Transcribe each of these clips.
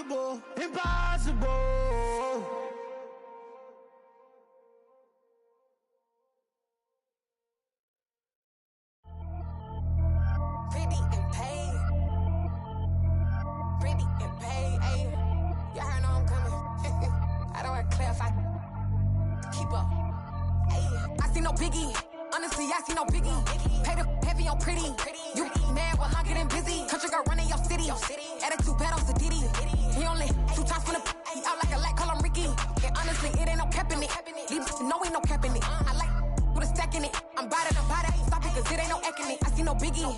impossible, impossible. Pretty and paid. Pretty and paid, ayy. Y'all heard know I'm coming. I don't want to clarify. Keep up. Ayy. I see no biggie. Honestly, I see no biggie. Pay the heavy on pretty. You mad while I'm getting busy. Country girl running your city. Attitude bad on Diddy. He only 2 times from the he out like a light, call him Ricky. And honestly, it ain't no cap in it. Leave no ain't no cap in it. I like with a stack in it. I'm bout it. Stop it, cause it ain't no acting it. I see no biggie.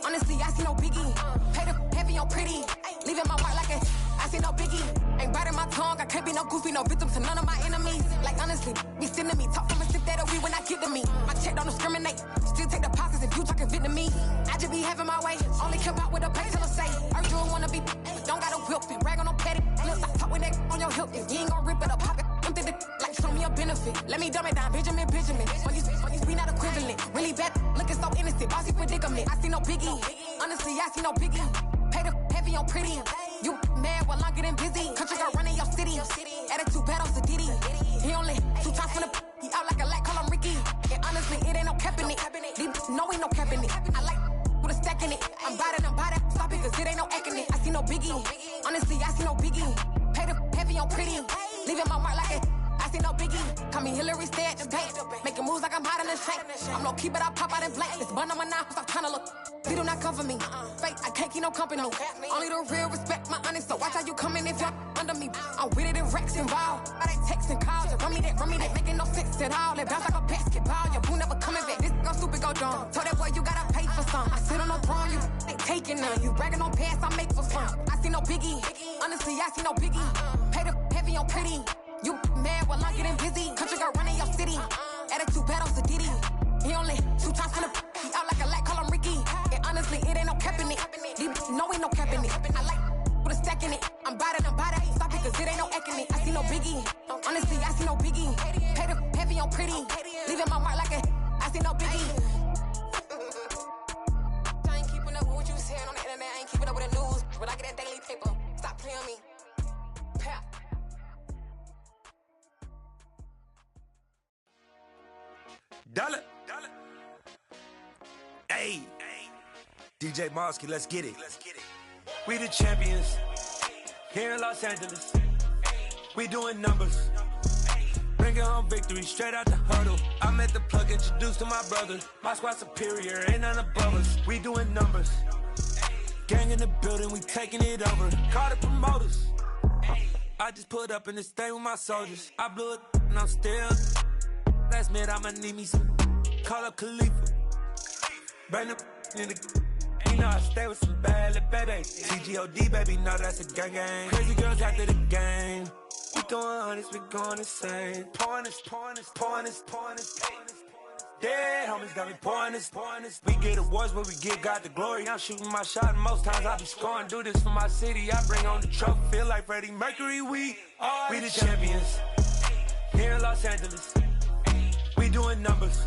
Honestly, I see no biggie. Pay the heavy on pretty. Leaving my mark like a I see no biggie. Ain't biting my tongue. I can't be no goofy, no victim to none of my enemies. Like honestly, be sending me. Talk from a sip that we when I get to me. My check don't discriminate. Still take deposits if you talking Vietnamese. I just be having my way. Only come out with a pay till I say. I do wanna be, don't gotta whip it. Brag on no petty. Look, I talk with that on your hip. If you ain't gon' rip it up, pop it. Empty the like show me a benefit. Let me dumb it down, Benjamin. When you we not equivalent. Really bad, looking so innocent. Bossy predicament. I see no biggie. Honestly, I see no biggie. Pay the heavy on pretty. You mad while I'm getting busy. Country girl running your city. Attitude bad on Diddy. He only 2 times from the he out like a light, call him Ricky. And honestly, it ain't no cap in it. No ain't no cap in it. I like with a stack in it. I'm bout it. Stop it, cause it ain't no acting it. I see no biggie. Honestly, I see no biggie. Pay the heavy on pretty. Leaving my mark like it. I see no biggie. Call me Hillary, stay at the bank. Making moves like I'm hot in the shank. I'm low key, but I pop out in blank. This bun on my knife, stop trying to look. He do not come for me. Fake, I can't keep no company. Only the real respect my honest. So watch how you coming if you're under me. I'm with it in Rex involved. I they text and calls. Run me that, making no sense at all. They bounce like a basketball. Your boo never coming back. This go stupid, go dumb. Told that boy you gotta pay for some. I sit on no throne, you ain't taking none. You bragging on past, I make for fun. I see no biggie. Honestly, I see no biggie. Pay the heavy on pretty. You mad while I'm getting busy. Country girl running your city. Attitude bad on Diddy. He only 2 times from the he out like a light, call him Ricky. And honestly, it ain't no cap in it. No ain't no cap in it. I like with a stack in it. I'm bout it. Stop it, cause it ain't no acting it. I see no biggie. Honestly, I see no biggie. Pay the heavy on pretty. Leaving my mark like a I see no biggie. I ain't keeping up with what you saying on the internet. I ain't keeping up with the news. But I get that daily paper. Stop playing me. Pap. Dollar. Hey. DJ Mosky, let's get it. We the champions here in Los Angeles. We doing numbers. Bringing home victory straight out the huddle. I'm at the plug, introduced to my brother. My squad superior, ain't none above us. We doing numbers. Gang in the building, we taking it over. Call the promoters. I just put up in this thing with my soldiers. I blew it and I'm still. Last minute I'ma need me some. Call up Khalifa. Bring the in the. You know I stay with some bad little baby. TGOD baby, no that's a gang. Crazy girls after the game. We going honest, we going insane. Pouring this. Dead homies got me pouring this. We get awards, but we give God the glory. I'm shooting my shot, and most times I be scoring. Do this for my city, I bring on the trophy. Feel like Freddie Mercury, we the champions here in Los Angeles. We doing numbers.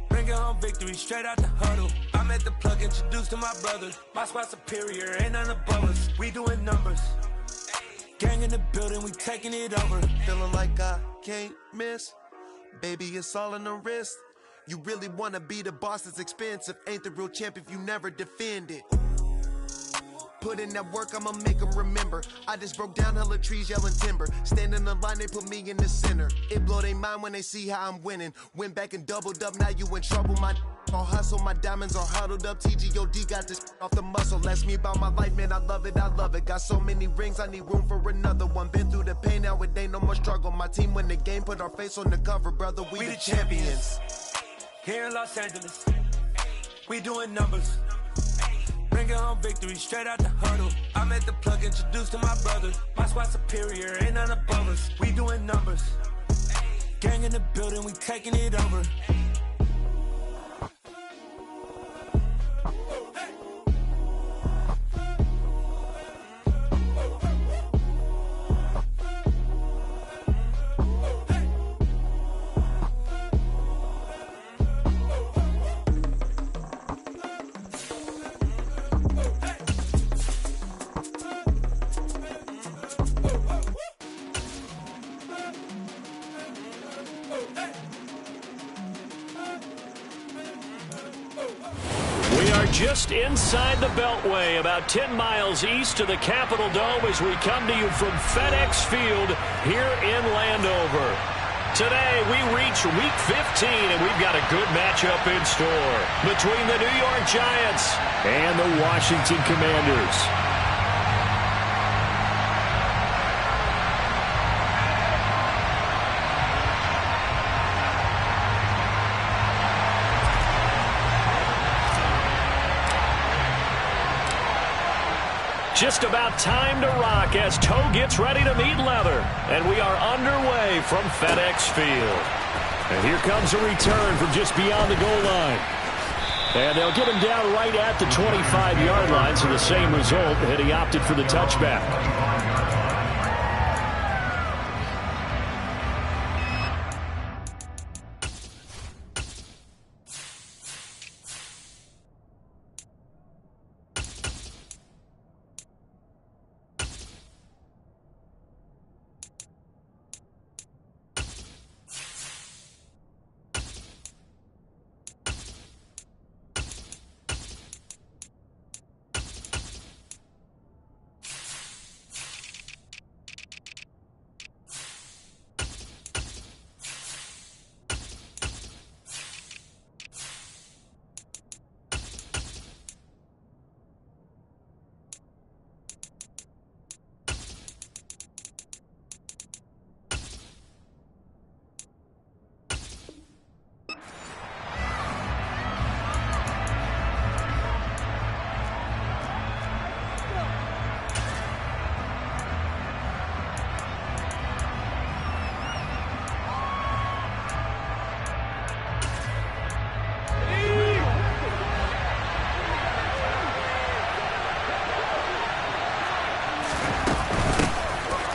Bringing home victory straight out the huddle. I'm at the plug, introduced to my brother. My squad superior, ain't none above us. We doing numbers. Gang in the building, we taking it over. Feeling like I can't miss. Baby, it's all in the wrist. You really wanna be the boss, it's expensive. Ain't the real champ if you never defend it. Put in that work, I'ma make them remember. I just broke down hella trees, yelling timber. Stand in the line, they put me in the center. It blow their mind when they see how I'm winning. Went back and doubled up, now you in trouble. My all hustle, my diamonds are huddled up. TGOD got this off the muscle. That's me about my life, man, I love it. Got so many rings, I need room for another one. Been through the pain, now it ain't no more struggle. My team win the game, put our face on the cover, brother. We the champions. Here in Los Angeles, we doing numbers. Bringing home victory straight out the huddle. I'm at the plug, introduced to my brother. My squad superior, ain't none above us. We doing numbers. Gang in the building, we taking it over. just inside the Beltway, about 10 miles east of the Capitol Dome as we come to you from FedEx Field here in Landover. Today, we reach Week 15, and we've got a good matchup in store between the New York Giants and the Washington Commanders. Just about time to rock as toe gets ready to meet leather. And we are underway from FedEx Field. And here comes a return from just beyond the goal line. And they'll get him down right at the 25-yard line, so the same result, and he opted for the touchback.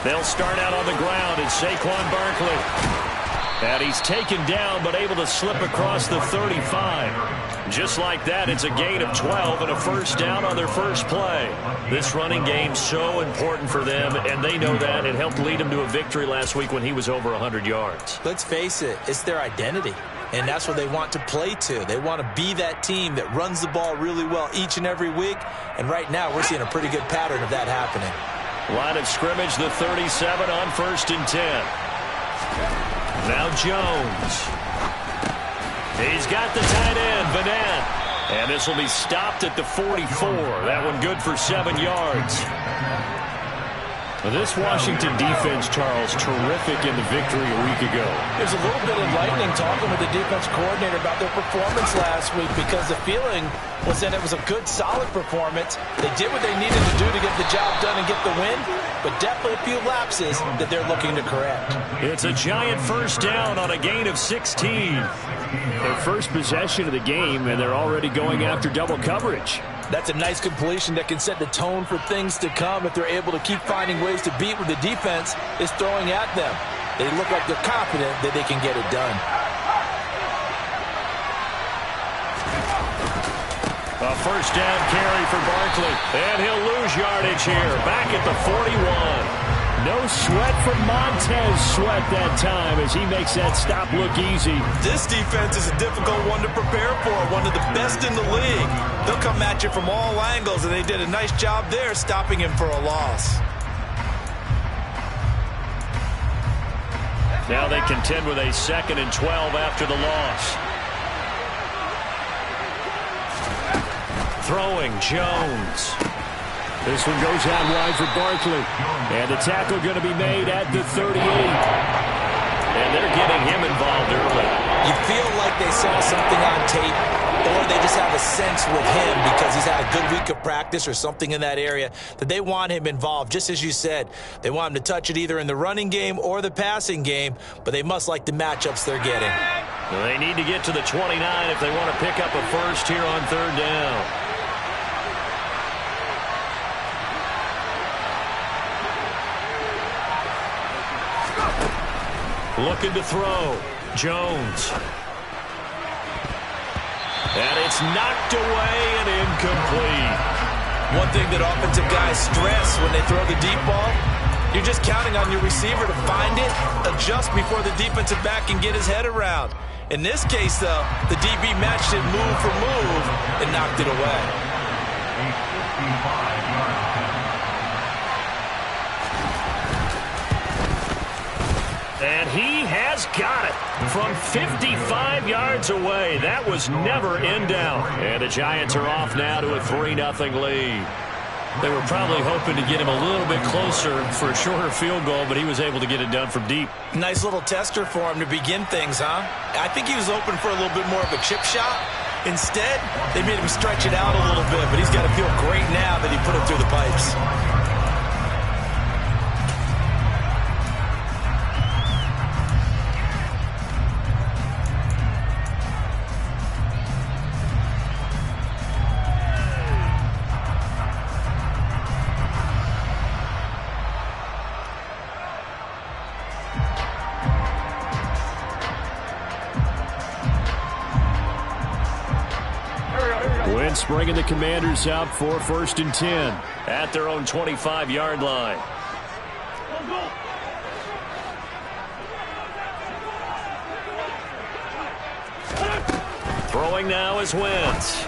They'll start out on the ground as Saquon Barkley. And he's taken down but able to slip across the 35. Just like that, it's a gain of 12 and a first down on their first play. This running game's so important for them, and they know that. It helped lead them to a victory last week when he was over 100 yards. Let's face it, it's their identity. And that's what they want to play to. They want to be that team that runs the ball really well each and every week. And right now, we're seeing a pretty good pattern of that happening. Line of scrimmage, the 37 on 1st and 10. Now Jones. He's got the tight end, Vanette. And this will be stopped at the 44. That one good for 7 yards. This Washington defense, Charles, terrific in the victory a week ago. There's a little bit of lightning talking with the defense coordinator about their performance last week because the feeling was that it was a good, solid performance. They did what they needed to do to get the job done and get the win, but definitely a few lapses that they're looking to correct. It's a giant first down on a gain of 16. Their first possession of the game, and they're already going after double coverage. That's a nice completion that can set the tone for things to come if they're able to keep finding ways to beat what the defense is throwing at them. They look like they're confident that they can get it done. A first down carry for Barkley, and he'll lose yardage here, back at the 41. No sweat from Montez Sweat that time as he makes that stop look easy. This defense is a difficult one to prepare for, one of the best in the league. They'll come at you from all angles, and they did a nice job there stopping him for a loss. Now they contend with a 2nd and 12 after the loss. Throwing, Jones. This one goes out wide for Barkley. And the tackle going to be made at the 38. And they're getting him involved early. You feel like they saw something on tape, or they just have a sense with him because he's had a good week of practice or something in that area that they want him involved. Just as you said, they want him to touch it either in the running game or the passing game, but they must like the matchups they're getting. Well, they need to get to the 29 if they want to pick up a first here on 3rd down. Looking to throw. Jones. And it's knocked away and incomplete. One thing that offensive guys stress when they throw the deep ball, you're just counting on your receiver to find it, adjust before the defensive back can get his head around. In this case, though, the DB matched it move for move and knocked it away. And he has got it from 55 yards away. That was never in doubt. And the Giants are off now to a 3-0 lead. They were probably hoping to get him a little bit closer for a shorter field goal, but he was able to get it done from deep. Nice little tester for him to begin things, huh? I think he was open for a little bit more of a chip shot. Instead, they made him stretch it out a little bit, but he's got to feel great now that he put it through the pipes. Bringing the Commanders out for 1st and 10 at their own 25-yard line. Throwing now is Wentz.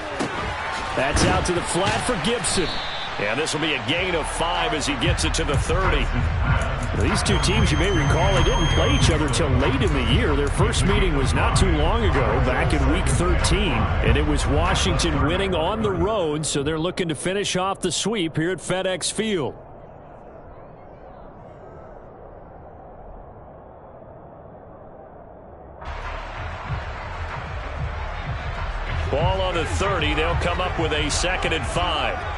That's out to the flat for Gibson. And this will be a gain of 5 as he gets it to the 30. These two teams, you may recall, they didn't play each other till late in the year. Their first meeting was not too long ago, back in Week 13. And it was Washington winning on the road, so they're looking to finish off the sweep here at FedEx Field. Ball on the 30. They'll come up with a 2nd and 5.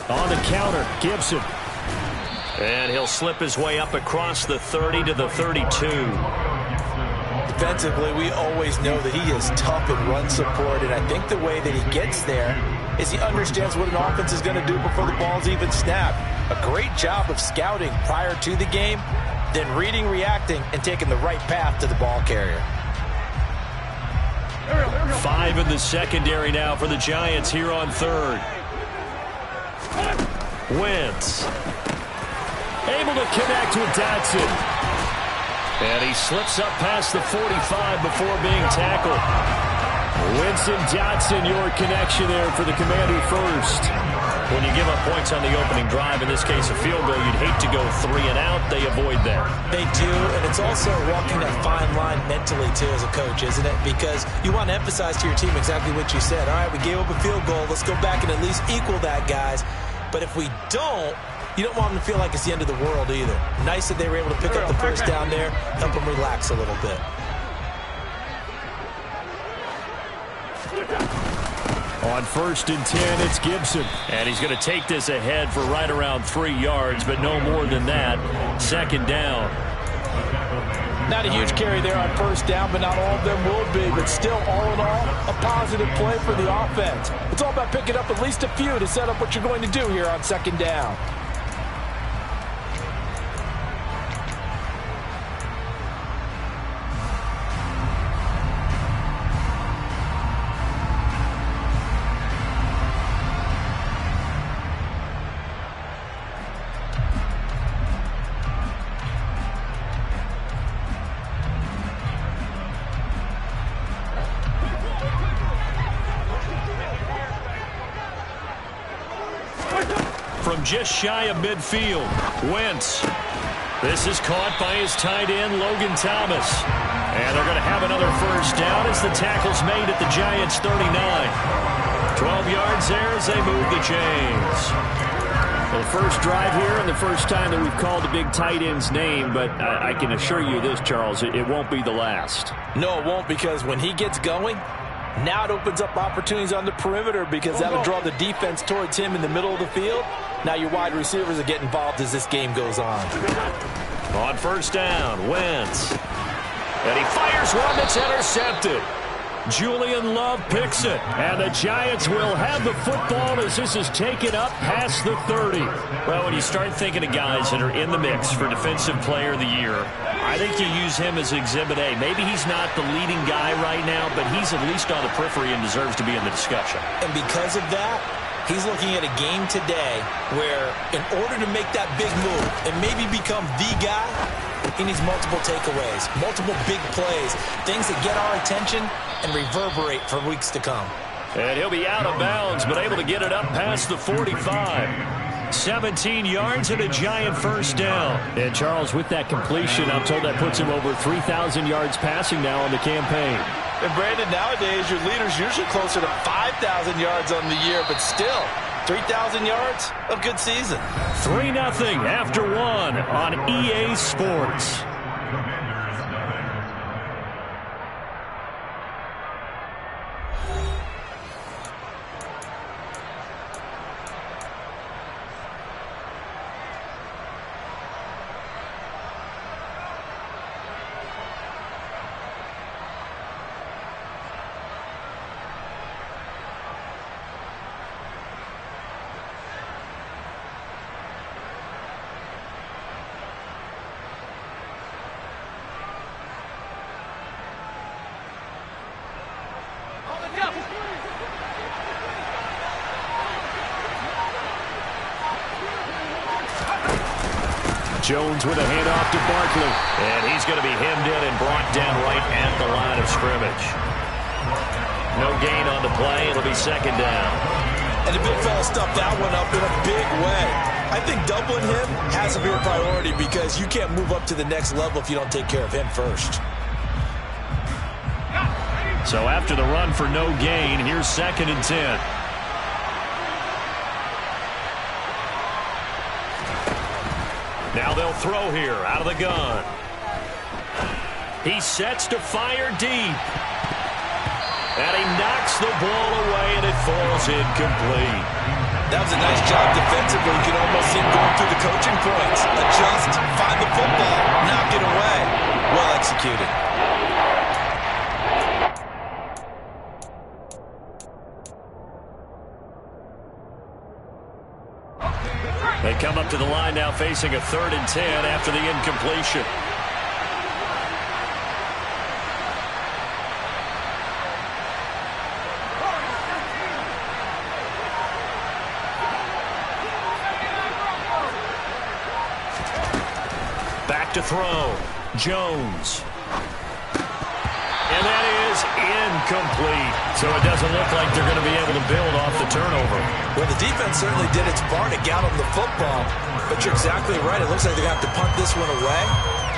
On the counter, Gibson. And he'll slip his way up across the 30 to the 32. Defensively, we always know that he is tough in run support, and I think the way that he gets there is he understands what an offense is going to do before the ball's even snapped. A great job of scouting prior to the game, then reading, reacting, and taking the right path to the ball carrier. 5 in the secondary now for the Giants here on 3rd. Wentz. Able to connect with Dotson. And he slips up past the 45 before being tackled. Winston Dotson, your connection there for the Commander first. When you give up points on the opening drive, in this case a field goal, you'd hate to go 3 and out. They avoid that. They do, and it's also walking that fine line mentally, too, as a coach, isn't it? Because you want to emphasize to your team exactly what you said. All right, we gave up a field goal. Let's go back and at least equal that, guys. But if we don't, you don't want them to feel like it's the end of the world either. Nice that they were able to pick up the first down there, help them relax a little bit. On 1st and 10, it's Gibson. And he's going to take this ahead for right around 3 yards, but no more than that. 2nd down. Not a huge carry there on 1st down, but not all of them will be. But still, all in all, a positive play for the offense. It's all about picking up at least a few to set up what you're going to do here on 2nd down. From just shy of midfield, Wentz. This is caught by his tight end, Logan Thomas. And they're going to have another first down as the tackle's made at the Giants' 39. 12 yards there as they move the chains. Well, the first drive here and the first time that we've called the big tight end's name, but I can assure you this, Charles, it won't be the last. No, it won't, because when he gets going, now it opens up opportunities on the perimeter because that'll draw the defense towards him in the middle of the field. Now your wide receivers will get involved as this game goes on. On 1st down, Wentz. And he fires one that's intercepted. Julian Love picks it. And the Giants will have the football as this is taken up past the 30. Well, when you start thinking of guys that are in the mix for Defensive Player of the Year, I think you use him as Exhibit A. Maybe he's not the leading guy right now, but he's at least on the periphery and deserves to be in the discussion. And because of that, He's looking at a game today where in order to make that big move and maybe become the guy, he needs multiple takeaways, multiple big plays, things that get our attention and reverberate for weeks to come. And he'll be out of bounds, but able to get it up past the 45. 17 yards and a giant first down. And Charles, with that completion, I'm told that puts him over 3,000 yards passing now on the campaign. And Brandon, nowadays your leader's usually closer to 5,000 yards on the year, but still, 3,000 yards, a good season. 3-0 after one on EA Sports. Jones with a handoff to Barkley. And he's going to be hemmed in and brought down right at the line of scrimmage. No gain on the play. It'll be second down. And the big fella stuffed that one up in a big way. I think doubling him has to be a priority because you can't move up to the next level if you don't take care of him first. So after the run for no gain, here's 2nd and 10. Now they'll throw here out of the gun. He sets to fire deep. And he knocks the ball away, and it falls incomplete. That was a nice job defensively. You can almost see him going through the coaching points. Adjust, find the football, knock it away. Well executed. They come up to the line now facing a 3rd and 10 after the incompletion. Back to throw. Jones. And that is incomplete. So it doesn't look like they're going to be able to build off the turnover. Well, the defense certainly did its part to get them the football. But you're exactly right. It looks like they're going to have to punt this one away.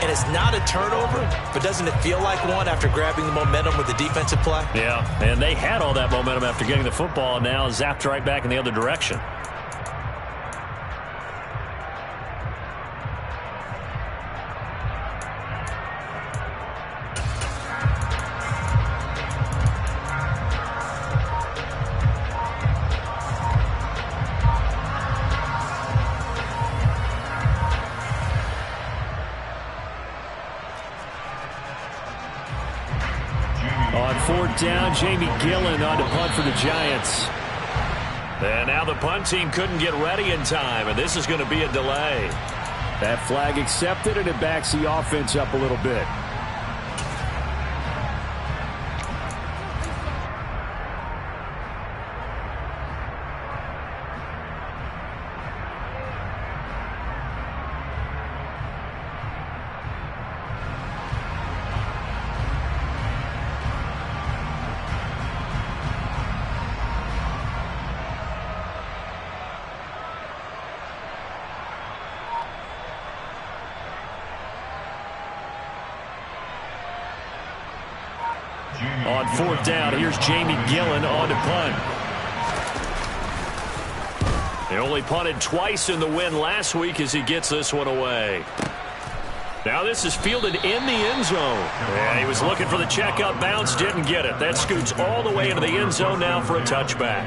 And it's not a turnover, but doesn't it feel like one after grabbing the momentum with the defensive play? Yeah, and they had all that momentum after getting the football, and now zapped right back in the other direction. On 4th down, Jamie Gillen on to punt for the Giants. And now the punt team couldn't get ready in time, and this is going to be a delay. That flag accepted, and it backs the offense up a little bit. On 4th down, here's Jamie Gillen on to punt. They only punted twice in the win last week as he gets this one away. Now this is fielded in the end zone. And he was looking for the checkup bounce, didn't get it. That scoots all the way into the end zone now for a touchback.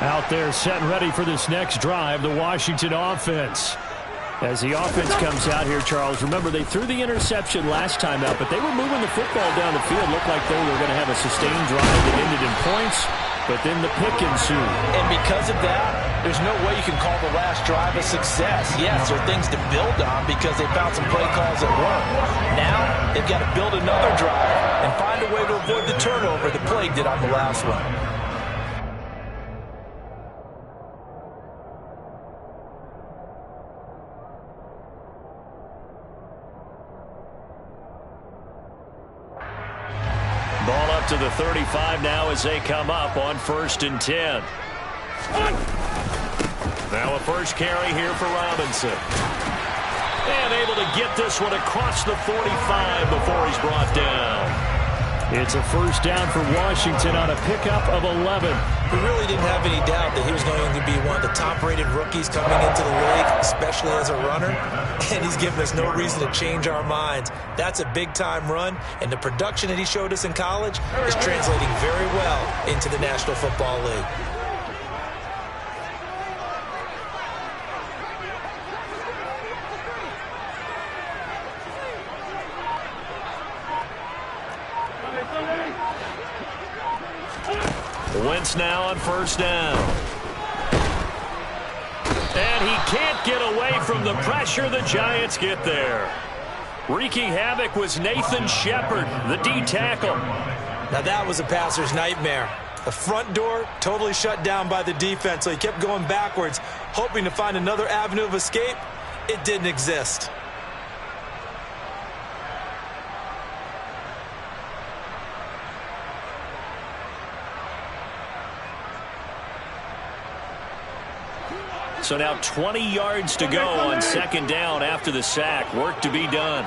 Out there set and ready for this next drive, the Washington offense. As the offense comes out here, Charles, remember they threw the interception last time out, but they were moving the football down the field. Looked like they were going to have a sustained drive that ended in points. but then the pick ensued. And because of that, there's no way you can call the last drive a success. Yes, there are things to build on because they found some play calls that work. Now, they've got to build another drive and find a way to avoid the turnover that plagued it on the last one. Ball up to the 35 now as they come up on 1st and 10. Now a first carry here for Robinson. And able to get this one across the 45 before he's brought down. It's a first down for Washington on a pickup of 11. We really didn't have any doubt that he was going to be one of the top-rated rookies coming into the league, especially as a runner. And he's given us no reason to change our minds. That's a big-time run, and the production that he showed us in college is translating very well into the National Football League. Wentz now on first down. And he can't get away from the pressure. The Giants get there. Wreaking havoc was Nathan Shepard, the D tackle. Now that was a passer's nightmare. The front door totally shut down by the defense, so he kept going backwards, hoping to find another avenue of escape. It didn't exist. So now 20 yards to go on second down after the sack. Work to be done.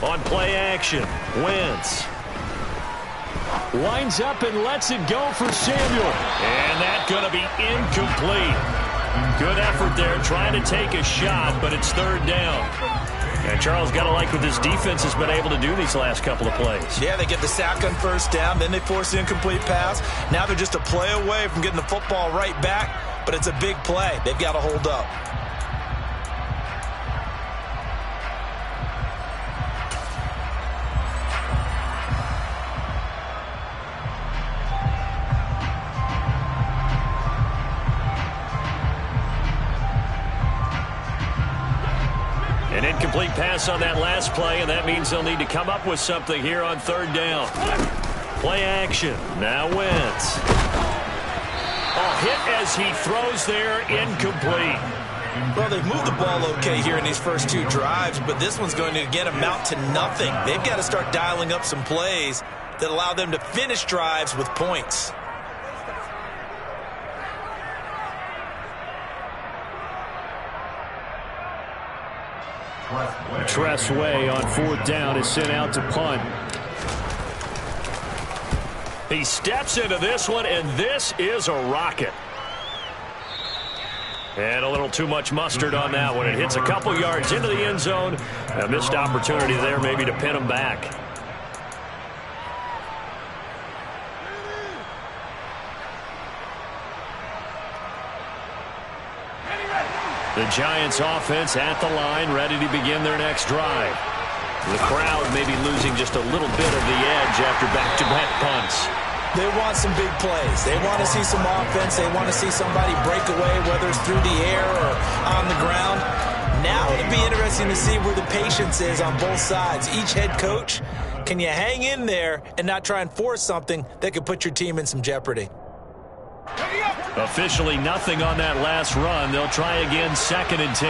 On play action, Wentz lines up and lets it go for Samuel. And that's going to be incomplete. Good effort there trying to take a shot, but it's third down. And Charles, got to like what this defense has been able to do these last couple of plays. Yeah, they get the sack on first down, then they force the incomplete pass. Now they're just a play away from getting the football right back, but it's a big play. They've got to hold up. An incomplete pass on that last play, and that means they'll need to come up with something here on third down. Play action. Now Wentz. A hit as he throws there, incomplete. Well, they've moved the ball okay here in these first two drives, but this one's going to, again, amount to nothing. They've got to start dialing up some plays that allow them to finish drives with points. Tressway on fourth down is sent out to punt. He steps into this one, and this is a rocket. And a little too much mustard on that one. It hits a couple yards into the end zone. A missed opportunity there maybe to pin him back. The Giants offense at the line, ready to begin their next drive. The crowd maybe losing just a little bit of the edge after back-to-back punts. They want some big plays. They want to see some offense. They want to see somebody break away, whether it's through the air or on the ground. Now it'll be interesting to see where the patience is on both sides. Each head coach, can you hang in there and not try and force something that could put your team in some jeopardy? Officially nothing on that last run. They'll try again, 2nd and 10.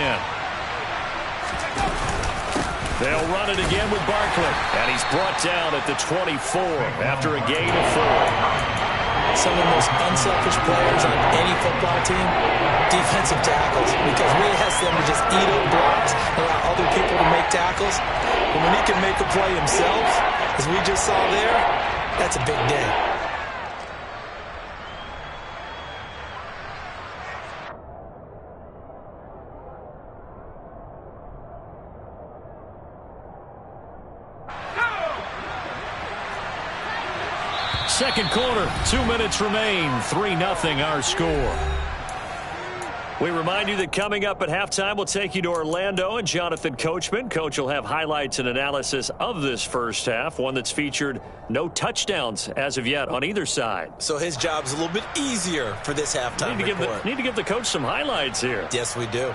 They'll run it again with Barkley. And he's brought down at the 24 after a gain of 4. Some of the most unselfish players on any football team, defensive tackles, because we ask them to just eat up blocks, allow other people to make tackles. But when he can make a play himself, as we just saw there, that's a big day. Second quarter, 2 minutes remain. 3-0 our score. We remind you that coming up at halftime, we'll take you to Orlando and Jonathan Coachman. Coach will have highlights and analysis of this first half, one that's featured no touchdowns as of yet on either side. So his job's a little bit easier for this halftime report. Need to give the coach some highlights here. Yes, we do.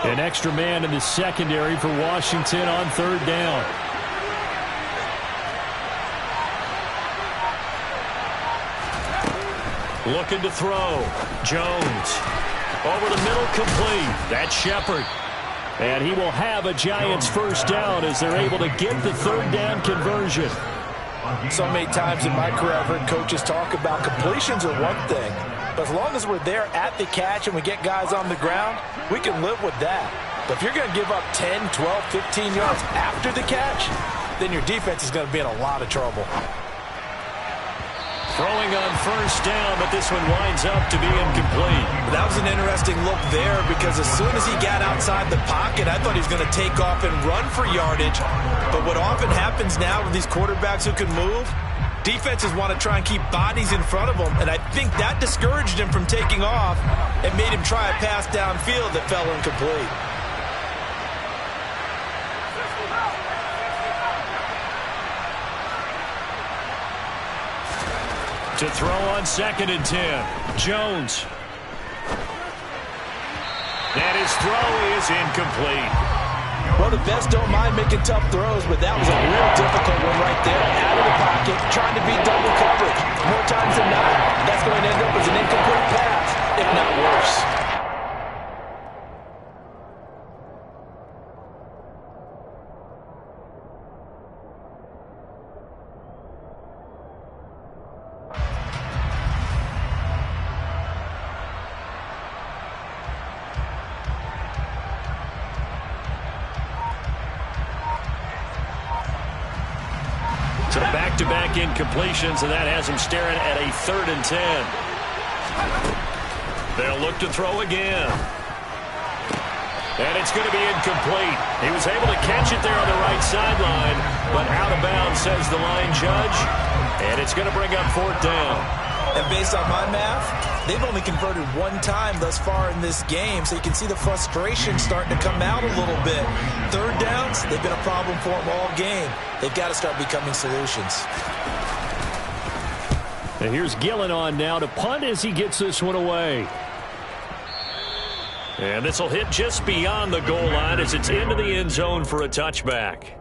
An extra man in the secondary for Washington on third down. Looking to throw. Jones. Over the middle, complete. That's Shepard. And he will have a Giants first down as they're able to get the third down conversion. So many times in my career I've heard coaches talk about completions are one thing. But as long as we're there at the catch and we get guys on the ground, we can live with that. But if you're going to give up 10, 12, 15 yards after the catch, then your defense is going to be in a lot of trouble. Throwing on first down, but this one winds up to be incomplete. That was an interesting look there because as soon as he got outside the pocket, I thought he was going to take off and run for yardage. But what often happens now with these quarterbacks who can move, defenses want to try and keep bodies in front of them, and I think that discouraged him from taking off and made him try a pass downfield that fell incomplete. To throw on 2nd and 10. Jones. And his throw is incomplete. Well, the best don't mind making tough throws, but that was a real difficult one right there. Out of the pocket, trying to beat double coverage. More times than not, that's going to end up as an incomplete pass, if not worse. So back-to-back incompletions, and that has him staring at a 3rd and 10. They'll look to throw again. And it's going to be incomplete. He was able to catch it there on the right sideline, but out of bounds, says the line judge. And it's going to bring up 4th down. And based on my math, they've only converted one time thus far in this game, so you can see the frustration starting to come out a little bit. 3rd downs, they've been a problem for them all game. They've got to start becoming solutions. And here's Gillen on now to punt as he gets this one away. And this will hit just beyond the goal line as it's into the end zone for a touchback.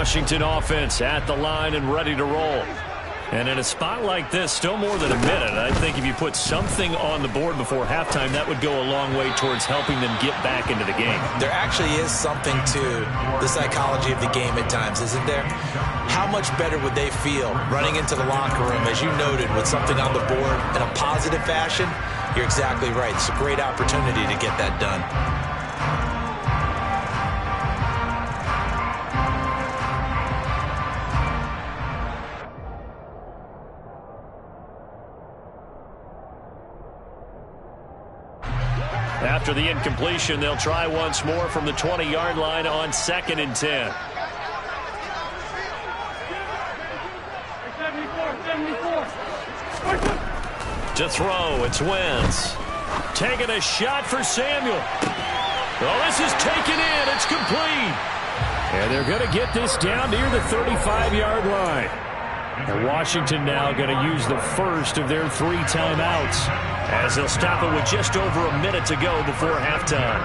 Washington offense at the line and ready to roll. And in a spot like this, still more than a minute, I think if you put something on the board before halftime, that would go a long way towards helping them get back into the game. There actually is something to the psychology of the game at times, isn't there? How much better would they feel running into the locker room, as you noted, with something on the board in a positive fashion? You're exactly right. It's a great opportunity to get that done. After the incompletion, they'll try once more from the 20-yard line on 2nd and 10. To throw, it's Wentz. Taking a shot for Samuel. Well, this is taken in. It's complete. And they're going to get this down near the 35-yard line. And Washington now going to use the first of their 3 timeouts as they'll stop it with just over a minute to go before halftime.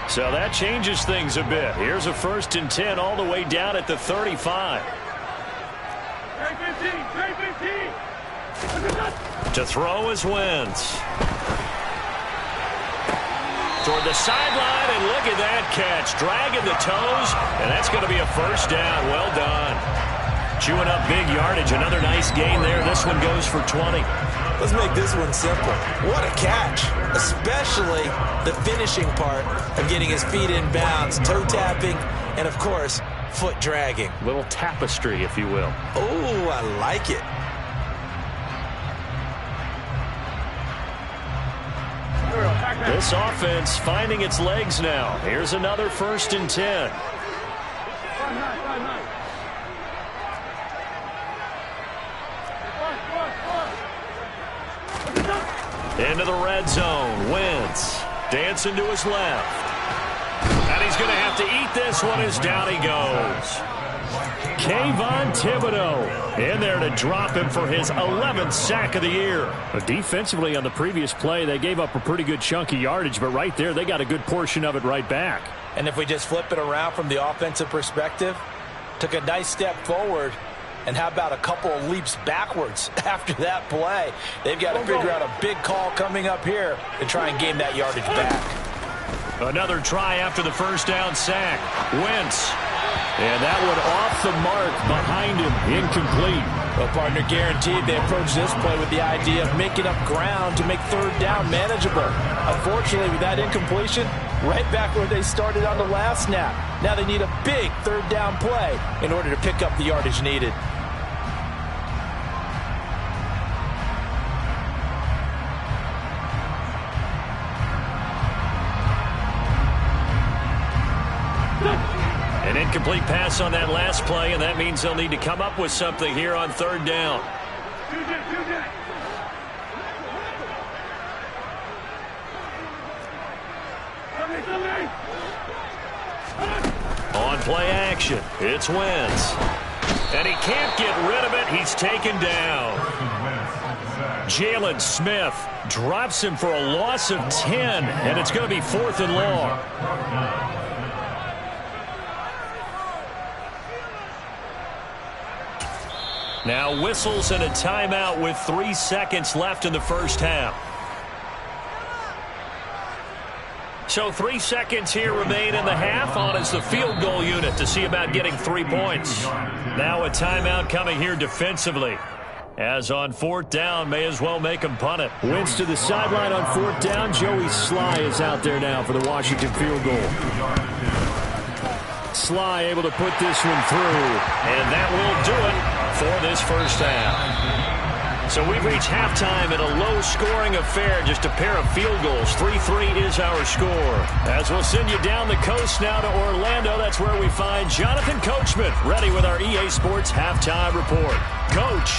So that changes things a bit. Here's a 1st and 10 all the way down at the 35. To throw is Wentz. Toward the sideline, and look at that catch. Dragging the toes, and that's going to be a first down. Well done. Chewing up big yardage. Another nice gain there. This one goes for 20. Let's make this one simple. What a catch, especially the finishing part of getting his feet in bounds, toe tapping, and, of course, foot dragging. Little tapestry, if you will. Oh, I like it. This offense finding its legs now. Here's another 1st and 10. Into the red zone. Wentz dancing to his left. And he's going to have to eat this one as down he goes. Kayvon Thibodeau in there to drop him for his 11th sack of the year. But defensively on the previous play, they gave up a pretty good chunk of yardage, but right there they got a good portion of it right back. And if we just flip it around from the offensive perspective, took a nice step forward, and how about a couple of leaps backwards after that play? They've got to figure out a big call coming up here to try and gain that yardage back. Another try after the first down sack. Wentz. And that one off the mark behind him. Incomplete. Well, partner, guaranteed they approach this play with the idea of making up ground to make third down manageable. Unfortunately, with that incompletion, right back where they started on the last snap. Now they need a big third down play in order to pick up the yardage needed. An incomplete pass on that last play, and that means they'll need to come up with something here on third down. On play action, it's Wentz. And he can't get rid of it. He's taken down. Jalen Smith drops him for a loss of 10, and it's going to be 4th and long. Now whistles and a timeout with 3 seconds left in the first half. So 3 seconds here remain in the half on as the field goal unit to see about getting 3 points. Now a timeout coming here defensively. As on 4th down, may as well make him punt it. Wentz to the sideline on 4th down. Joey Sly is out there now for the Washington field goal. Sly able to put this one through, and that will do it for this first half. So we've reached halftime in a low-scoring affair, just a pair of field goals. 3-3 is our score. As we'll send you down the coast now to Orlando, that's where we find Jonathan Coachman, ready with our EA Sports halftime report. Coach.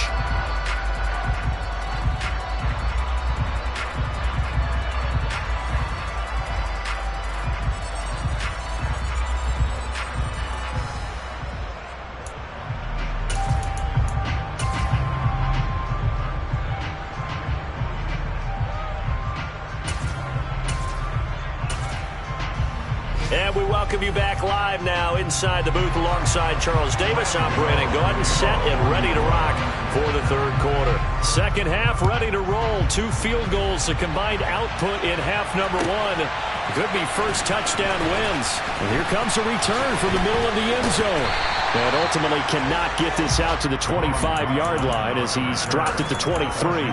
And we welcome you back live now inside the booth alongside Charles Davis. I'm Brandon Gordon, set and ready to rock for the third quarter. Second half ready to roll. 2 field goals, the combined output in half number 1. Could be first touchdown wins. And here comes a return from the middle of the end zone. And ultimately cannot get this out to the 25-yard line as he's dropped at the 23.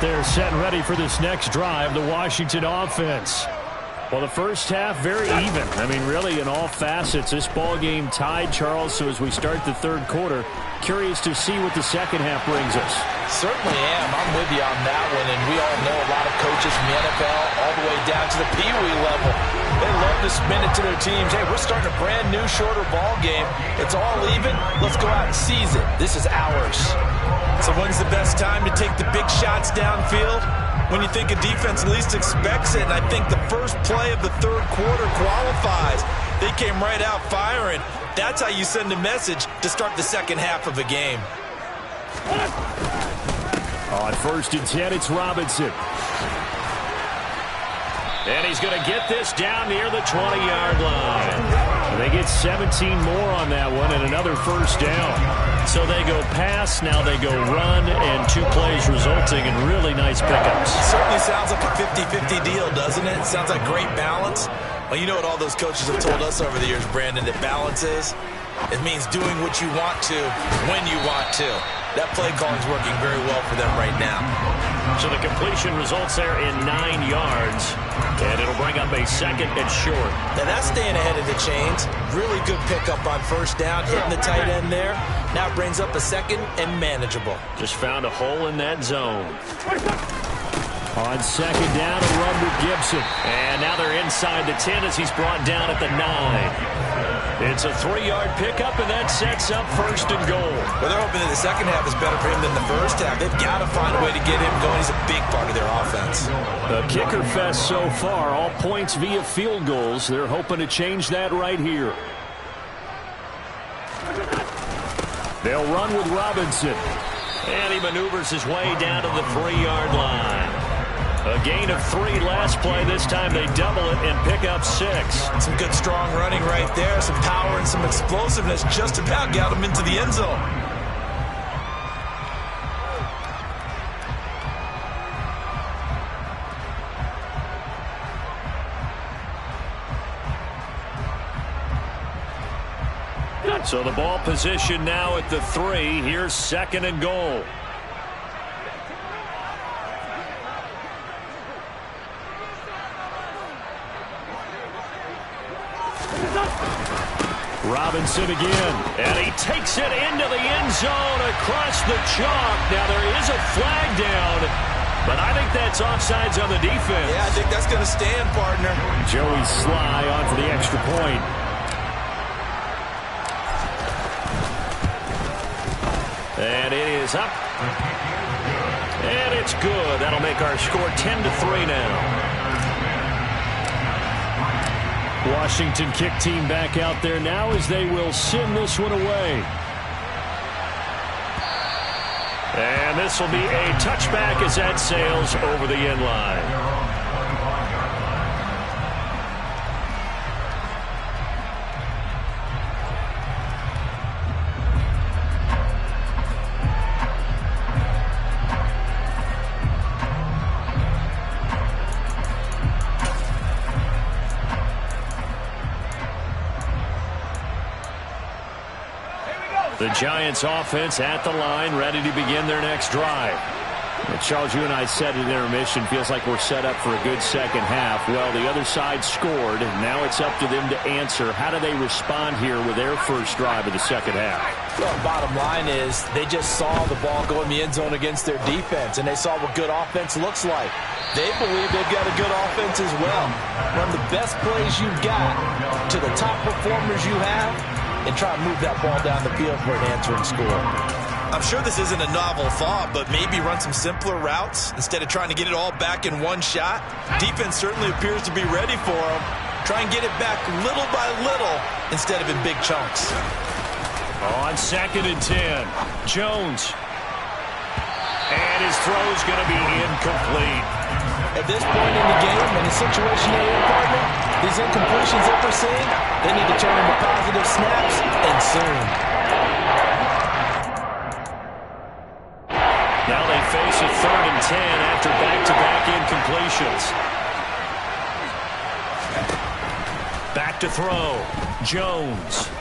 They're set and ready for this next drive, the Washington offense. Well, the first half, very even. I mean, really, in all facets, this ball game tied, Charles. So as we start the third quarter, curious to see what the second half brings us. Certainly am. I'm with you on that one. And we all know a lot of coaches from the NFL all the way down to the Pee Wee level. They love to spin it to their teams. Hey, we're starting a brand new, shorter ball game. It's all even. Let's go out and seize it. This is ours. So when's the best time to take the big shots downfield? When you think a defense least expects it, and I think the first play of the third quarter qualifies. They came right out firing. That's how you send a message to start the second half of a game. On 1st and 10, it's Robinson. And he's going to get this down near the 20-yard line. They get 17 more on that one and another first down. So they go pass, now they go run, and 2 plays resulting in really nice pickups. Certainly sounds like a 50-50 deal, doesn't it? Sounds like great balance. Well, you know what all those coaches have told us over the years, Brandon, that balance is? It means doing what you want to when you want to. That play calling is working very well for them right now. So the completion results there in 9 yards, and it'll bring up a 2nd and short. Now that's staying ahead of the chains. Really good pickup on 1st down, hitting the tight end there. Now it brings up a 2nd and manageable. Just found a hole in that zone. On 2nd down, a run with Gibson. And now they're inside the 10 as he's brought down at the 9. It's a 3-yard pickup, and that sets up 1st and goal. Well, they're hoping that the second half is better for him than the first half. They've got to find a way to get him going. He's a big part of their offense. A kicker fest so far, all points via field goals. They're hoping to change that right here. They'll run with Robinson. And he maneuvers his way down to the 3-yard line. A gain of 3 last play. This time they double it and pick up 6. Some good strong running right there. Some power and some explosiveness. Just about got him into the end zone. So the ball position now at the 3. Here's 2nd and goal. Robinson again, and he takes it into the end zone across the chalk. Now there is a flag down, but I think that's offsides on the defense. Yeah, I think that's going to stand, partner. Joey Sly on for the extra point. And it is up. And it's good. That'll make our score 10-3 now. Washington kick team back out there now as they will send this one away. And this will be a touchback as that sails over the end line. The Giants offense at the line, ready to begin their next drive. Charles, you and I said at intermission, feels like we're set up for a good second half. Well, the other side scored. Now it's up to them to answer. How do they respond here with their first drive of the second half? Well, bottom line is they just saw the ball go in the end zone against their defense, and they saw what good offense looks like. They believe they've got a good offense as well. Run the best plays you've got to the top performers you have, and try and move that ball down the field for an answering score. I'm sure this isn't a novel thought, but maybe run some simpler routes instead of trying to get it all back in one shot. Defense certainly appears to be ready for them. Try and get it back little by little instead of in big chunks. On 2nd and 10, Jones. And his throw's going to be incomplete. At this point in the game, in the situation they're in, partner, these incompletions that we're seeing, they need to turn into positive snaps, and soon. Now they face a 3rd and 10 after back-to-back incompletions. Back to throw. Jones.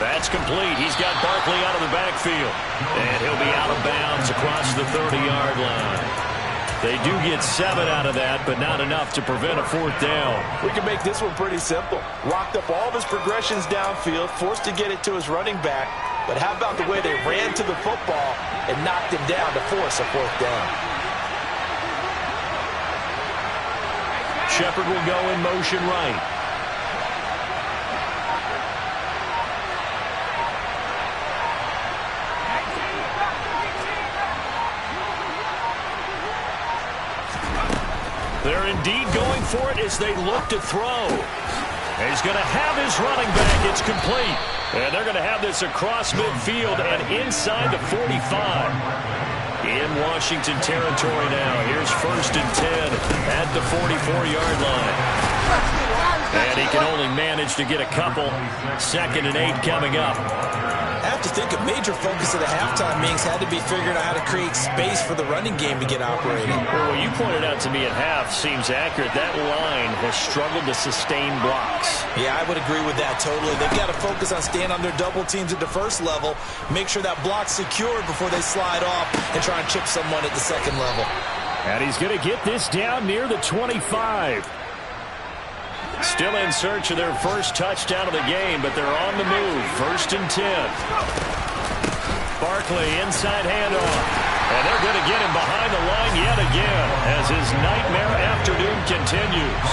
That's complete. He's got Barkley out of the backfield. And he'll be out of bounds across the 30-yard line. They do get 7 out of that, but not enough to prevent a 4th down. We can make this one pretty simple. Locked up all of his progressions downfield, forced to get it to his running back. But how about the way they ran to the football and knocked him down to force a 4th down? Shepard will go in motion right. They're indeed going for it as they look to throw. He's going to have his running back. It's complete. And they're going to have this across midfield and inside the 45. In Washington territory now. Here's 1st and 10 at the 44-yard line. And he can only manage to get a couple. 2nd and 8 coming up. I have to think a major focus of the halftime meetings had to be figuring out how to create space for the running game to get operating. Well, what you pointed out to me at half seems accurate. That line has struggled to sustain blocks. Yeah, I would agree with that totally. They've got to focus on staying on their double teams at the first level, make sure that block's secured before they slide off and try and chip someone at the second level. And he's going to get this down near the 25. Still in search of their first touchdown of the game, but they're on the move. 1st and 10. Barkley inside handoff. And they're going to get him behind the line yet again as his nightmare afternoon continues.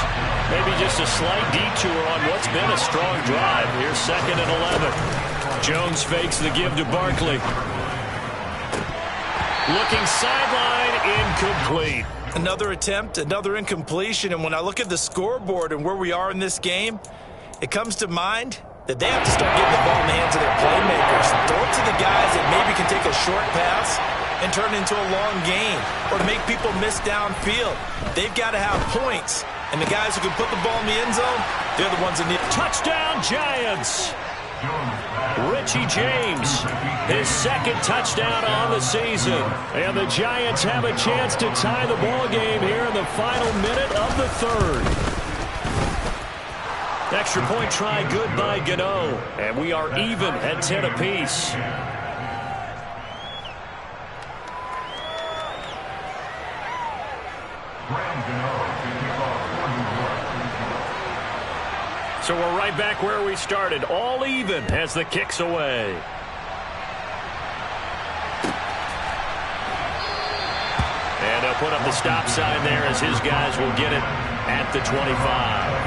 Maybe just a slight detour on what's been a strong drive. Here's 2nd and 11. Jones fakes the give to Barkley. Looking sideline, incomplete. Another attempt, another incompletion, and when I look at the scoreboard and where we are in this game, it comes to mind that they have to start getting the ball in the hands of their playmakers. Throw it to the guys that maybe can take a short pass and turn it into a long gain or make people miss downfield. They've got to have points, and the guys who can put the ball in the end zone, they're the ones that need it. Touchdown, Giants! Richie James, his 2nd touchdown on the season. And the Giants have a chance to tie the ball game here in the final minute of the 3rd. Extra point try good by Gano. And we are even at 10 apiece. So we're right back where we started, all even as the kick's away. And they'll put up the stop sign there as his guys will get it at the 25.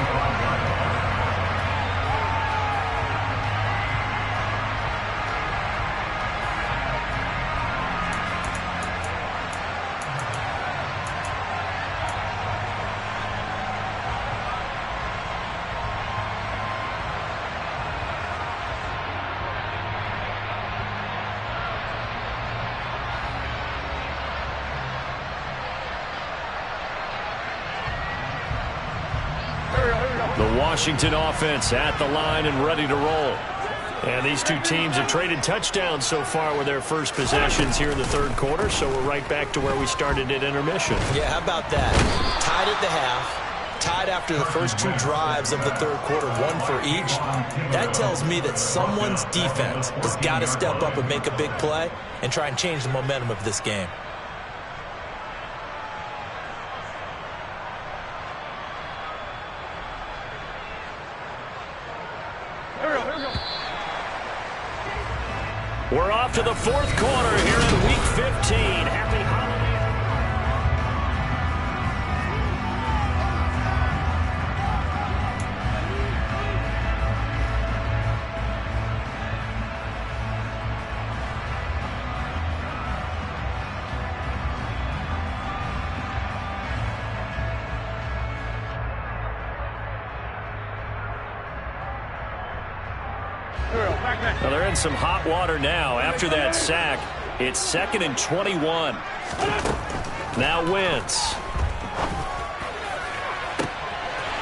The Washington offense at the line and ready to roll. And these two teams have traded touchdowns so far with their first possessions here in the 3rd quarter, so we're right back to where we started at intermission. Yeah, how about that? Tied at the half, tied after the first 2 drives of the 3rd quarter, 1 for each. That tells me that someone's defense has got to step up and make a big play and try and change the momentum of this game. We're off to the 4th quarter here in Week 15. Happy holidays. Well, they're in some hot water now. After that sack, it's 2nd and 21. Now Wentz.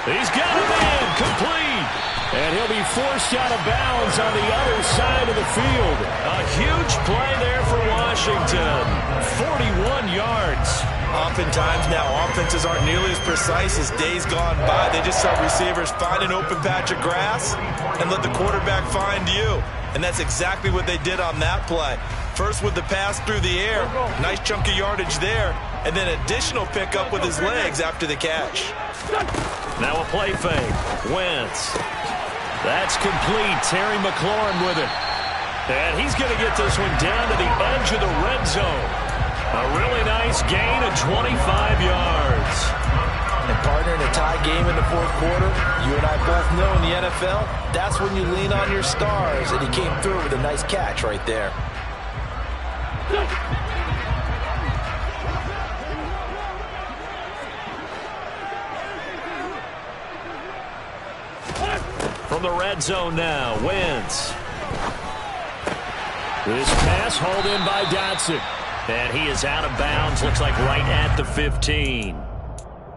He's got a man complete. And he'll be forced out of bounds on the other side of the field. A huge play there for Washington. 41 yards. Oftentimes now, offenses aren't nearly as precise as days gone by. They just have receivers find an open patch of grass and let the quarterback find you. And that's exactly what they did on that play. First with the pass through the air, nice chunk of yardage there, and then additional pickup with his legs after the catch. Now a play fake. Wentz. That's complete. Terry McLaurin with it. And he's going to get this one down to the edge of the red zone. A really nice gain of 25 yards. And partner, in a tie game in the 4th quarter, you and I both know in the NFL, that's when you lean on your stars, and he came through with a nice catch right there. from the red zone now. Wentz. This pass hauled in by Dotson. And he is out of bounds. Looks like right at the 15.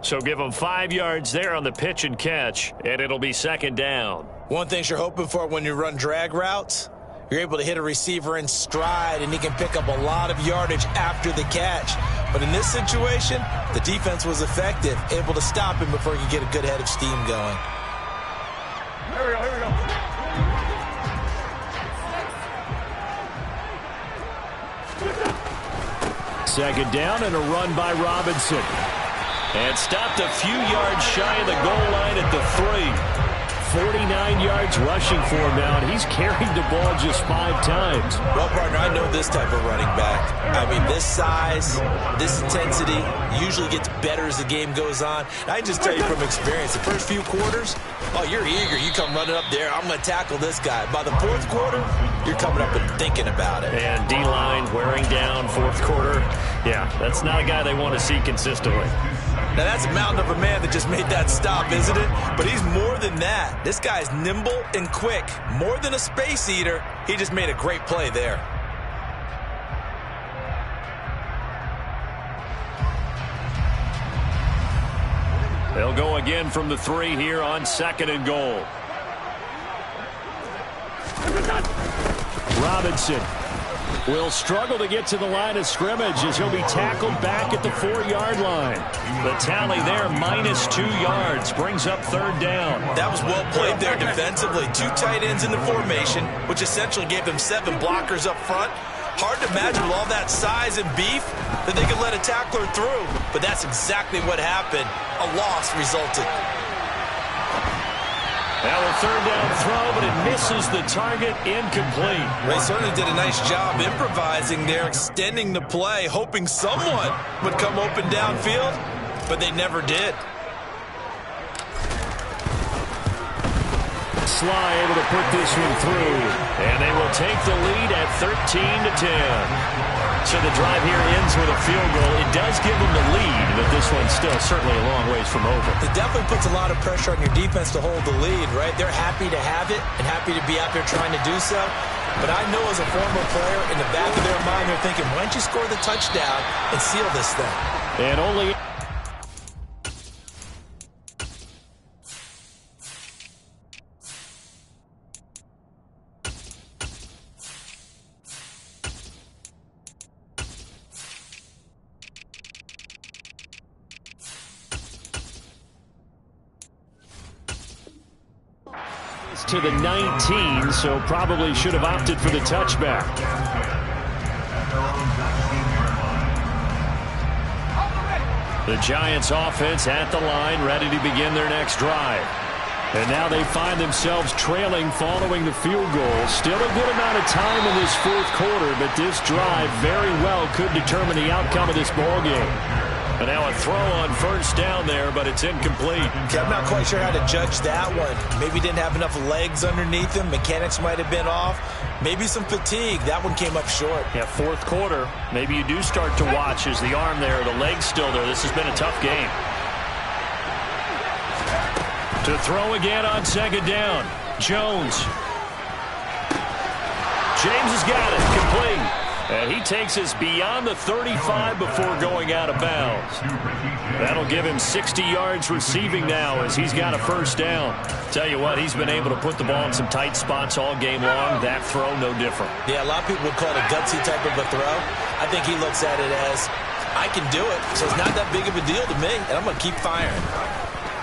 So give him 5 yards there on the pitch and catch, and it'll be second down. One thing you're hoping for when you run drag routes, you're able to hit a receiver in stride, and he can pick up a lot of yardage after the catch. But in this situation, the defense was effective, able to stop him before he could get a good head of steam going. Here we go. Second down and a run by Robinson. And stopped a few yards shy of the goal line at the 3. 49 yards rushing for him now, and he's carried the ball just 5 times. Well, partner, I know this type of running back. I mean, this size, this intensity usually gets better as the game goes on. And I just tell you from experience, the first few quarters, oh, you're eager. You come running up there, I'm going to tackle this guy. By the 4th quarter, you're coming up and thinking about it. And D-line wearing down 4th quarter. Yeah, that's not a guy they want to see consistently. Now, that's a mountain of a man that just made that stop, isn't it? But he's more than that. This guy's nimble and quick. More than a space eater, he just made a great play there. They'll go again from the 3 here on 2nd and goal. Robinson will struggle to get to the line of scrimmage as he'll be tackled back at the 4-yard line. The tally there, -2 yards, brings up 3rd down. That was well played there defensively. 2 tight ends in the formation, which essentially gave them 7 blockers up front. Hard to imagine with all that size and beef that they could let a tackler through. But that's exactly what happened. A loss resulted. Now a 3rd down throw, but it misses the target, incomplete. They certainly did a nice job improvising there, extending the play, hoping someone would come open downfield, but they never did. Sly able to put this one through, and they will take the lead at 13-10. So the drive here ends with a field goal. It does give them the lead, but this one's still certainly a long ways from over. It definitely puts a lot of pressure on your defense to hold the lead, right? They're happy to have it and happy to be out there trying to do so. But I know as a former player, in the back of their mind, they're thinking, why don't you score the touchdown and seal this thing? And only... to the 19, so probably should have opted for the touchback. The Giants offense at the line, ready to begin their next drive. And now they find themselves trailing following the field goal. Still a good amount of time in this 4th quarter, but this drive very well could determine the outcome of this ball game. And now a throw on 1st down there, but it's incomplete. I'm not quite sure how to judge that one. Maybe didn't have enough legs underneath him. Mechanics might have been off. Maybe some fatigue. That one came up short. Yeah, 4th quarter. Maybe you do start to watch as the arm there, the leg's still there. This has been a tough game. To throw again on 2nd down. Jones. James has got it. Complete. And he takes us beyond the 35 before going out of bounds. That'll give him 60 yards receiving now as he's got a 1st down. Tell you what, he's been able to put the ball in some tight spots all game long. That throw, no different. Yeah, a lot of people would call it a gutsy type of a throw. I think he looks at it as, I can do it, so it's not that big of a deal to me, and I'm going to keep firing.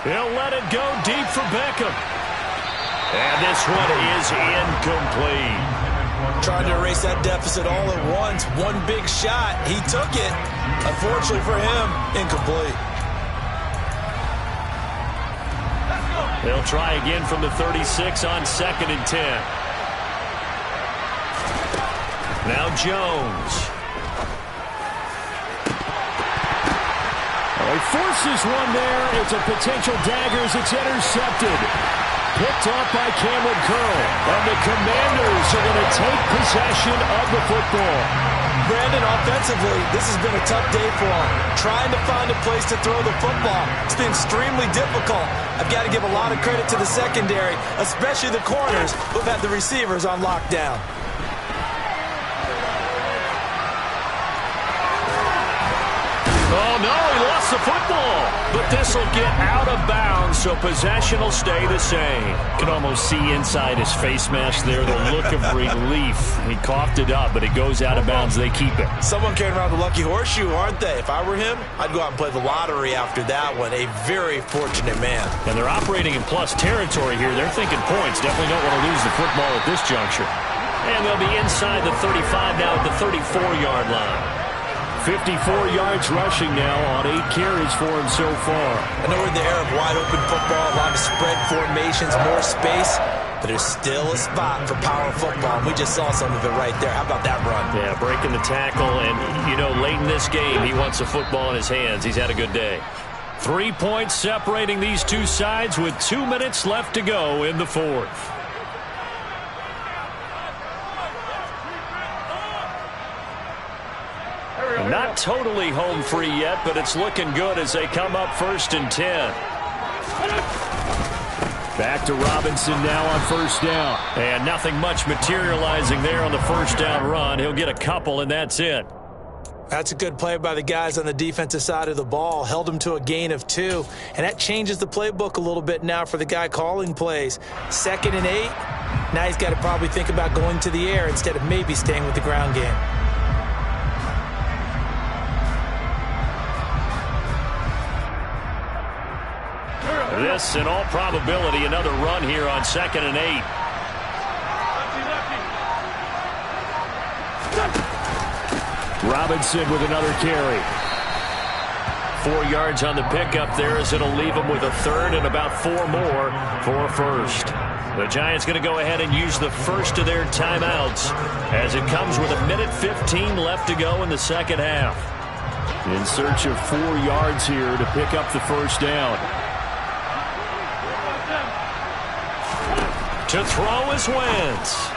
He'll let it go deep for Beckham. And this one is incomplete. Trying to erase that deficit all at once. One big shot. He took it. Unfortunately for him, incomplete. They'll try again from the 36 on 2nd and 10. Now Jones. He forces one there. It's a potential dagger as it's intercepted. Picked off by Cameron Curl. And the Commanders are going to take possession of the football. Brandon, offensively, this has been a tough day for him. Trying to find a place to throw the football. It's been extremely difficult. I've got to give a lot of credit to the secondary, especially the corners who've had the receivers on lockdown. Oh, no, he lost the football. But this will get out of bounds, so possession will stay the same. You can almost see inside his face mask there the look of relief. He coughed it up, but it goes out of bounds. They keep it. Someone carrying around the lucky horseshoe, aren't they? If I were him, I'd go out and play the lottery after that one. A very fortunate man. And they're operating in plus territory here. They're thinking points. Definitely don't want to lose the football at this juncture. And they'll be inside the 35 now at the 34-yard line. 54 yards rushing now on 8 carries for him so far. I know we're in the era of wide-open football, a lot of spread formations, more space, but there's still a spot for power football, and we just saw some of it right there. How about that run? Yeah, breaking the tackle, and, you know, late in this game, he wants the football in his hands. He's had a good day. 3 points separating these two sides with 2 minutes left to go in the fourth. Not totally home free yet, but it's looking good as they come up 1st and 10. Back to Robinson now on 1st down. And nothing much materializing there on the 1st down run. He'll get a couple, and that's it. That's a good play by the guys on the defensive side of the ball. Held him to a gain of 2. And that changes the playbook a little bit now for the guy calling plays. 2nd and 8. Now he's got to probably think about going to the air instead of maybe staying with the ground game. This, in all probability, another run here on 2nd and 8. Robinson with another carry. 4 yards on the pickup there as it'll leave him with a 3rd and about 4 more for a 1st. The Giants going to go ahead and use the first of their timeouts as it comes with 1:15 left to go in the second half. In search of 4 yards here to pick up the 1st down. To throw is Wentz.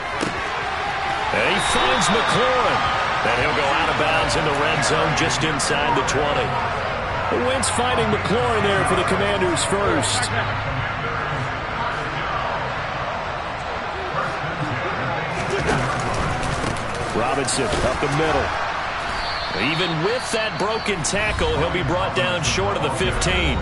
And he finds McLaurin. And he'll go out of bounds in the red zone just inside the 20. Wentz finding McLaurin there for the Commanders first. Robinson up the middle. Even with that broken tackle, he'll be brought down short of the 15.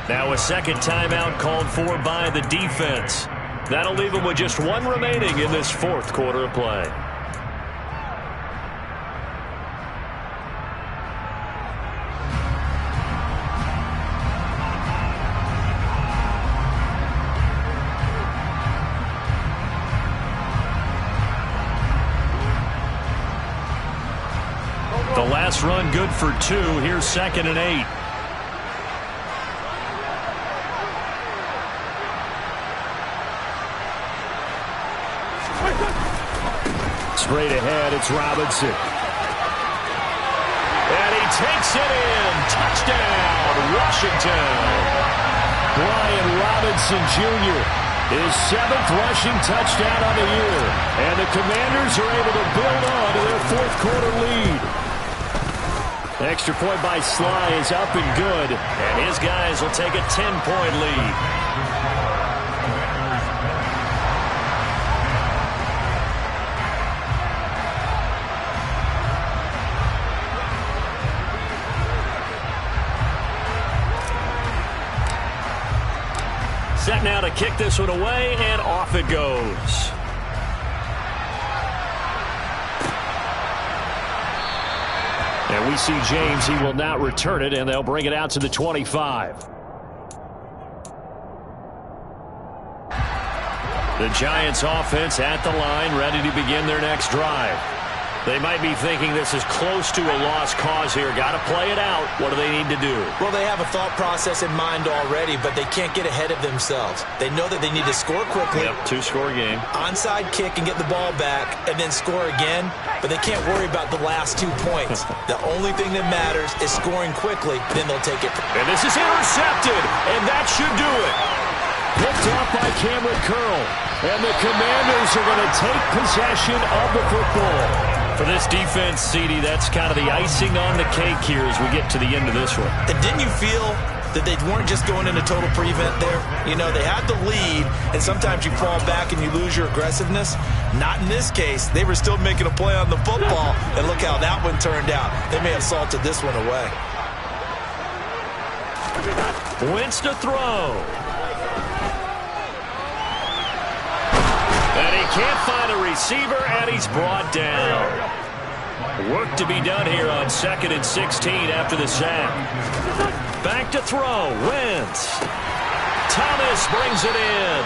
Now a second timeout called for by the defense. That'll leave him with just 1 remaining in this 4th quarter of play. The last run good for 2. Here's 2nd and 8. Straight ahead, it's Robinson. And he takes it in. Touchdown, Washington. Brian Robinson Jr. His 7th rushing touchdown on the year. And the Commanders are able to build on to their 4th quarter lead. Extra point by Sly is up and good. And his guys will take a 10-point lead. Set now to kick this one away, and off it goes. And we see James. He will not return it, and they'll bring it out to the 25. The Giants offense at the line, ready to begin their next drive. They might be thinking this is close to a lost cause here. Got to play it out. What do they need to do? Well, they have a thought process in mind already, but they can't get ahead of themselves. They know that they need to score quickly. Yep, 2-score game. Onside kick and get the ball back and then score again, but they can't worry about the last 2 points. The only thing that matters is scoring quickly, then they'll take it. And this is intercepted, and that should do it. Picked off by Cameron Curl, and the Commanders are going to take possession of the football. For this defense, CD, that's kind of the icing on the cake here as we get to the end of this one. And didn't you feel that they weren't just going into total prevent there? You know, they had the lead, and sometimes you fall back and you lose your aggressiveness. Not in this case. They were still making a play on the football, and look how that one turned out. They may have salted this one away. Wentz to throw. And he can't find a receiver, and he's brought down. Work to be done here on 2nd and 16 after the sack. Back to throw. Wentz. Thomas brings it in.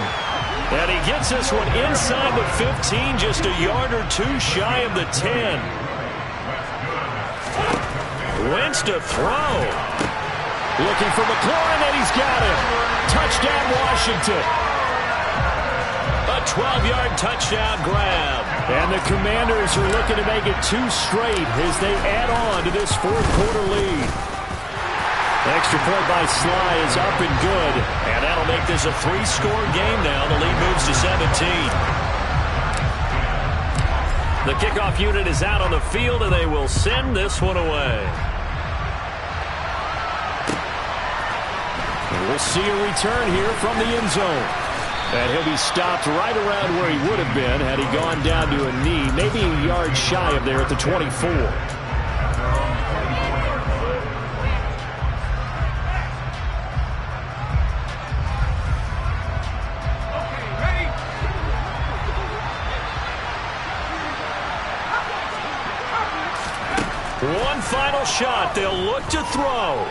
And he gets this one inside the 15, just a yard or two shy of the 10. Wentz to throw. Looking for McLaurin, and he's got it. Touchdown, Washington. A 12-yard touchdown grab. And the Commanders are looking to make it 2 straight as they add on to this 4th-quarter lead. Extra point by Sly is up and good. And that'll make this a 3-score game now. The lead moves to 17. The kickoff unit is out on the field, and they will send this one away. And we'll see a return here from the end zone. And he'll be stopped right around where he would have been had he gone down to a knee, maybe a yard shy of there at the 24. One final shot. They'll look to throw.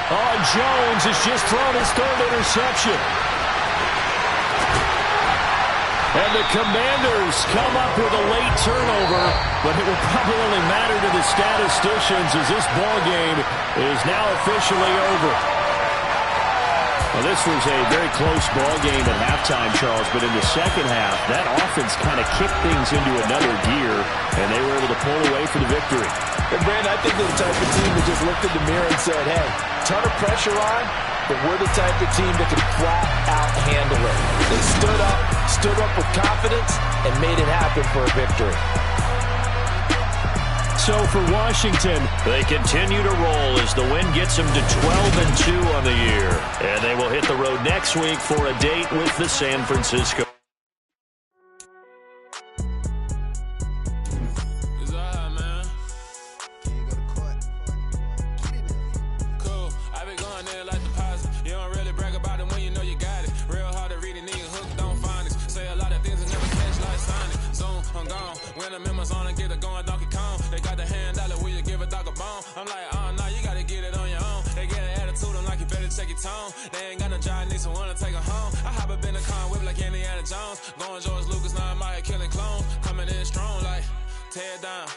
Oh, Jones has just thrown his 3rd interception. And the Commanders come up with a late turnover, but it will probably only matter to the statisticians as this ball game is now officially over. Well, this was a very close ball game at halftime, Charles, but in the second half, that offense kind of kicked things into another gear, and they were able to pull away for the victory. And, Brandon, I think they're the type of team that just looked in the mirror and said, hey, ton of pressure on, but we're the type of team that can flat out handle it. They stood up with confidence, and made it happen for a victory. So for Washington, they continue to roll as the win gets them to 12-2 on the year. And they will hit the road next week for a date with the San Francisco. They ain't got no job, need someone to take her home. I hop up in the car, whip like Indiana Jones. Going George Lucas, now I'm out here killing clones. Coming in strong like, tear down,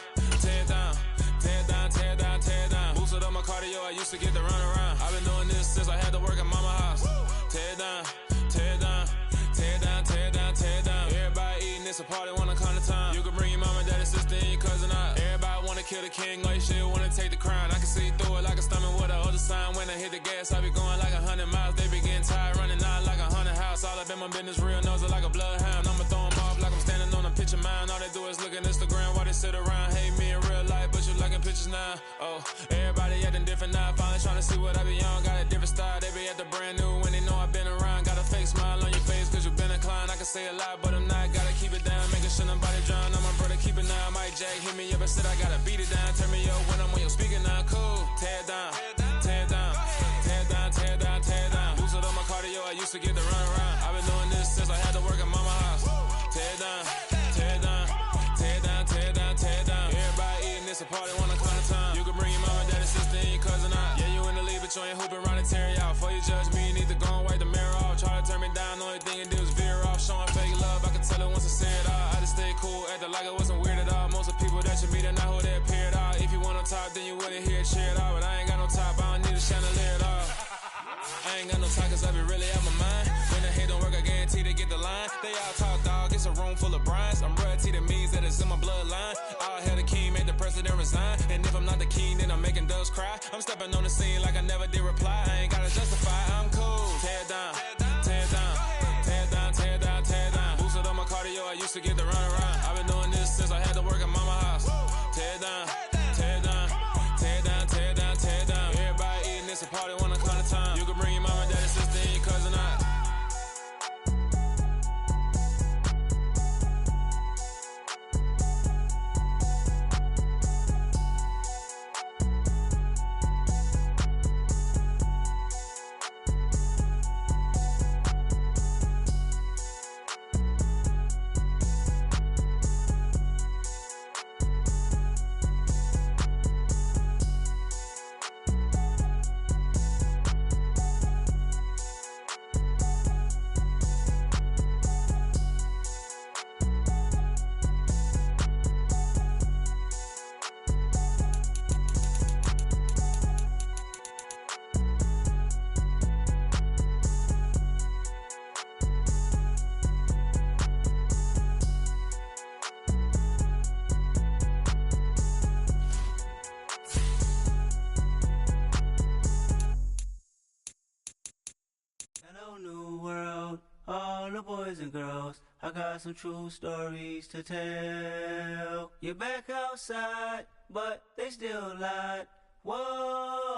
tear down, tear down, tear down, tear down. Boosted up my cardio, I used to get to run around. I've been doing this since I had to work at mama house. Tear down, tear down, tear down, tear down, tear down. Everybody eating, it's a party, wanna come to time. You can bring your mama, daddy, sister, and your cousin out. Everybody wanna kill the king, like shit, wanna take the crown. I can see through it like a stomach with a other sign. When I hit the gas, I be going like 100 miles. They be getting tired, running out like 100 house. All up in my business, real nose like a bloodhound. I'ma throw them off like I'm standing on a picture mine. All they do is look at Instagram while they sit around. Hate me in real life, but you liking pictures now. Oh, everybody acting different now. Finally trying to see what I be on. Got a different style, they be at the brand new when they know I've been around. Got a fake smile on your face cause you been inclined. I can say a lot, but I'm not. Gotta keep it down, making sure nobody drown. I'm my brother, keep it now. Mike Jack hit me up and said I gotta beat it down. Turn me up when I'm on your speaker now. Cool, tear down, tear down, tear down, tear down, tear down. Boosted up my cardio, I used to get to run around. I've been doing this since I had to work at mama house. Tear down, tear down, tear down, tear down, tear down. Everybody eating, it's a party, wanna come to time. You can bring your mama, daddy, sister, and your cousin out. Yeah, you in the league, but you ain't hooping around and tear you out. Before you judge me, you need to go and wipe the mirror off. Try to turn me down, the only thing you do is veer off. Showing fake love, I can tell it once I say it all. I just stay cool, acting like it wasn't weird at all. Most of the people that you meet are not who they appear at all. If you want on top, then you wouldn't hear it cheer at all. But I ain't got no top, I don't need a chandelier at all. I ain't got no time cause I be really out my mind. When the hate don't work, I guarantee they get the line. They all talk dog, it's a room full of Bryans. I'm royalty, that means that it's in my bloodline. All hell the king, made the president resign. And if I'm not the king, then I'm making doves cry. I'm stepping on the scene like I never did reply. I ain't gotta justify, I'm cool. Tear down, tear down, tear down, tear down, tear down. Boosted up my cardio, I used to get to run around. I've been doing this since I had to work at mama house. Tear it down, tear it down, tear it down, tear it down, tear it down. Everybody eating, it's a party when I come to time. You can bring your mama, daddy, sister, and your cousin out. Hello, new world, all the boys and girls. I got some true stories to tell. You're back outside, but they still lied. Whoa.